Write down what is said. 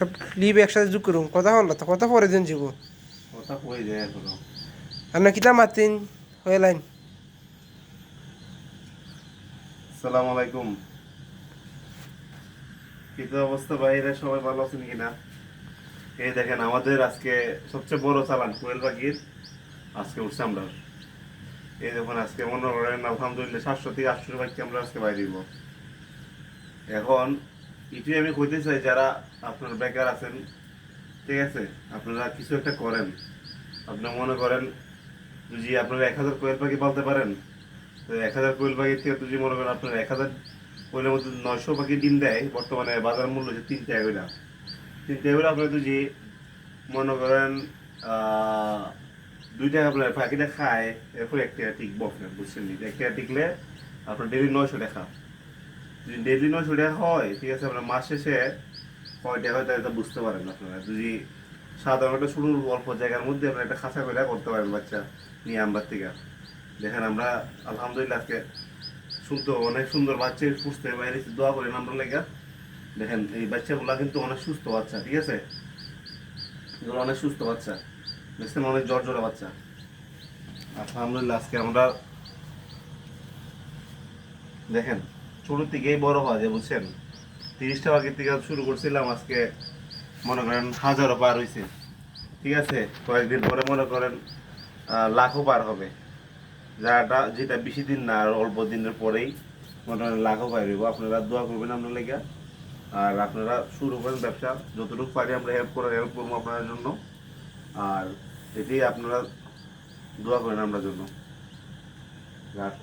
সব ক্লিপ একসাথে যোগ করুন কথা হল তো কথা পরে দিন যাব কথা কই যায় এখনো। আপনার কিতা মাতিন হয়ে লাইন আসসালামু আলাইকুম। কি তো অবস্থা বাইরে, সবাই ভালো আছেন কিনা? এই দেখেন আমাদের আজকে সবচেয়ে বড় চালান কোয়েল পাখির আজকে উঠছে আমরা। এই দেখুন আজকে মনে করেন আলহামদুলিল্লাহ 700 থেকে 800 পাখি আমরা আজকে বাইরে দিব। এখন এটাই আমি কইতে চাই, যারা আপনার বেকার আছেন, ঠিক আছে, আপনারা কিছু একটা করেন। আপনার মনে করেন যদি আপনারা 1000 কোয়েল পাখি পালতে পারেন, তো 1000 কোয়েল পাখির থেকে যদি মনে করেন আপনার 1000 কোয়েলের মধ্যে 900 পাখি ডিম দেয়, বর্তমানে বাজার মূল্য হচ্ছে 3 টাকা করে। 3 টাকা করে আপনার যদি মনে করেন 2 টাকা আপনার পাখিটা খায়, এরপর 1 টাকা টিকবো আপনার, বুঝছেন নি? 1 টাকা টিকলে আপনার ডেলি 900 টাকা। যদি ডেলি 900 টাকা হয়, ঠিক আছে, আপনার মাস শেষে কয় টাকা হয় তা বুঝতে পারেন আপনারা। যদি সাধারণ একটা শুরুর অল্প জায়গার মধ্যে আপনার একটা খাঁচা করে করতে পারেন বাচ্চা নিয়ে আমরা থেকে। দেখেন আমরা আলহামদুলিল্লাহ আজকে শুনতে অনেক সুন্দর বাচ্চা ফুটতে বাইরে, দোয়া করেন আমরা লেগে। দেখেন এই বাচ্চাগুলা কিন্তু অনেক সুস্থ বাচ্চা, ঠিক আছে, এগুলো অনেক সুস্থ বাচ্চা, দেখছেন, অনেক জ্বর জ্বরা বাচ্চা। আলহামদুলিল্লাহ আজকে আমরা দেখেন ছোট থেকেই বড় হওয়া যায়, বুঝছেন। 30টা পাখির থেকে শুরু করছিলাম, আজকে মনে করেন হাজারও পার হয়েছে, ঠিক আছে। কয়েকদিন পরে মনে করেন লাখও পার হবে। যেটা বেশি দিন না, আর অল্প দিনের পরেই মনে করেন লাখও পার হইব। আপনারা দোয়া করবেন আপনার লেগে, আর আপনারা শুরু করেন ব্যবসা। যতটুকু পারি আমরা হেল্প করবো আপনাদের জন্য। আর এটি আপনারা দোয়া করেন আমরা জন্য। আর